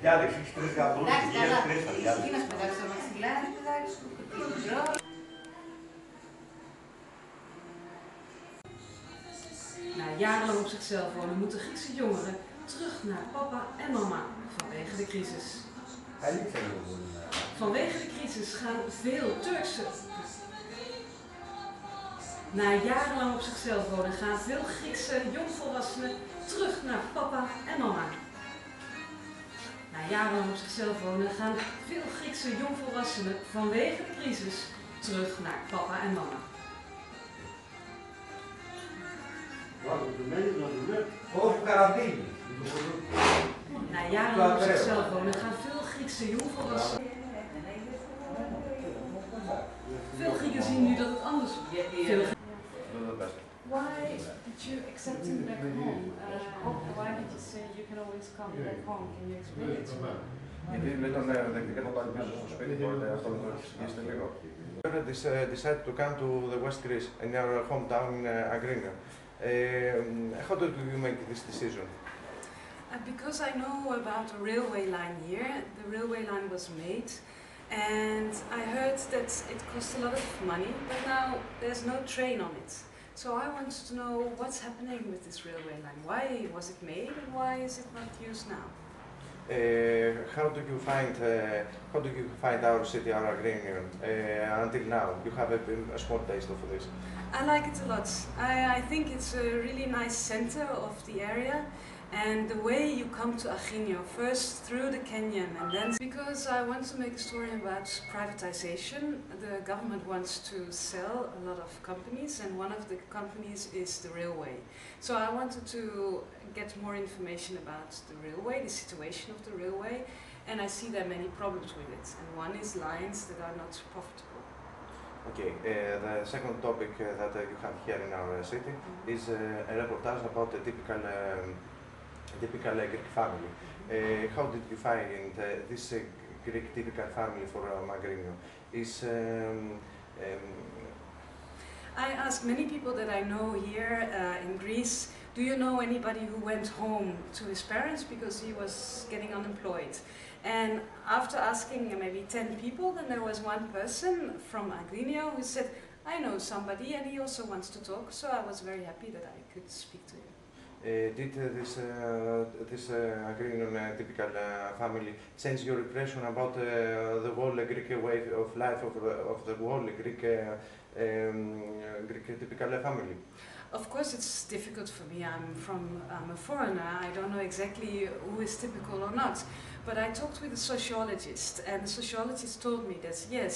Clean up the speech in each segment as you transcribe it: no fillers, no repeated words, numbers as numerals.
Διάλεξε, έχεις 3 γαμπρούς, γύρω 3 θα διάλεξε. Εκεί να σπουδάξω το μαξιλάρι, παιδάκι σου, Na jarenlang op zichzelf wonen moeten Griekse jongeren terug naar papa en mama vanwege de crisis. Vanwege de crisis gaan veel Turkse... Na jarenlang op zichzelf wonen gaan veel Griekse jongvolwassenen terug naar papa en mama. Na jarenlang op zichzelf wonen gaan veel Griekse jongvolwassenen vanwege de crisis terug naar papa en mama. Na jarenlang op zichzelf wonen gaan veel Griekse jongvolwassenen. Veel Grieken zien nu dat het anders is. Why did you accept him back home? Why did you say you can always come back home? Can you explain it to me? Γιατί με τον δεκτικά το πάλι μέσα στο σπίτι, μπορείτε αυτό να το εξηγήσετε λίγο. Decided to come to the West Greece, in our hometown Αγρίνιο. How did you make this decision? Because I know about a railway line here. The railway line was made, and I heard that it cost a lot of money, but now there's no train on it. So I wanted to know what's happening with this railway line. Why was it made, and why is it not used now? How do you find our city, our Agreenion, until now? You have a small taste of this. I like it a lot. I think it's a really nice center of the area, and the way you come to Agrinio, first through the canyon and then... Because I want to make a story about privatization. The government wants to sell a lot of companies, and one of the companies is the railway. So I wanted to get more information about the railway, the situation of the railway, and I see there are many problems with it. And one is lines that are not profitable. Okay, the second topic that you have here in our city is a reportage about a typical Greek family. How did you find this Greek typical family for Agrinio? I asked many people that I know here in Greece, do you know anybody who went home to his parents because he was getting unemployed? And after asking maybe 10 people, then there was one person from Agrinio who said, I know somebody and he also wants to talk, so I was very happy that I could speak to him. Did this Agreenion typical family change your impression about the whole Greek way of life of the whole Greek typical family? Of course, it's difficult for me. I'm a foreigner. I don't know exactly who is typical or not. But I talked with a sociologist, and the sociologist told me that yes,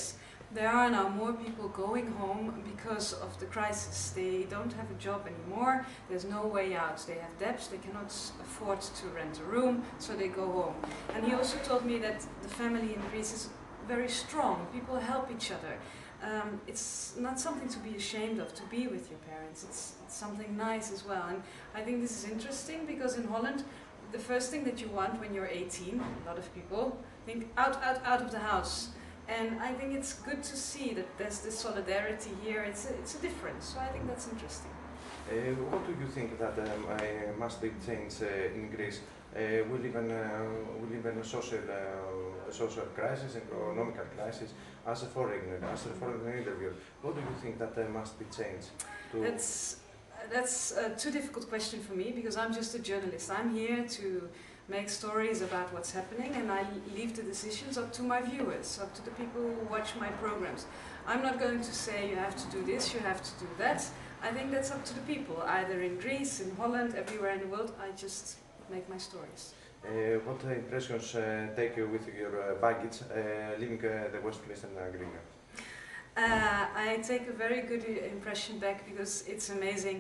there are now more people going home because of the crisis. They don't have a job anymore, there's no way out. They have debts, they cannot afford to rent a room, so they go home. And he also told me that the family in Greece is very strong, people help each other. It's not something to be ashamed of, to be with your parents. It's something nice as well. And I think this is interesting because in Holland, the first thing that you want when you're 18, a lot of people think out of the house. And I think it's good to see that there's this solidarity here. It's a difference, so I think that's interesting. What do you think that must be changed in Greece? We live in a social crisis, economical crisis. As a foreigner interviewer, what do you think that must be changed? That's a too difficult question for me because I'm just a journalist. I'm here to make stories about what's happening, and I leave the decisions up to my viewers, up to the people who watch my programs. I'm not going to say you have to do this, you have to do that. I think that's up to the people, either in Greece, in Holland, everywhere in the world. I just make my stories. What impressions take you with your baggage leaving the West Greece and Agrinio? I take a very good impression back because it's amazing.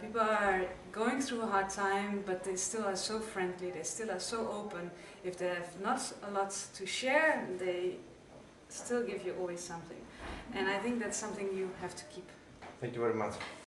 People are going through a hard time, but they still are so friendly, they still are so open. If they have not a lot to share, they still give you always something. And I think that's something you have to keep. Thank you very much.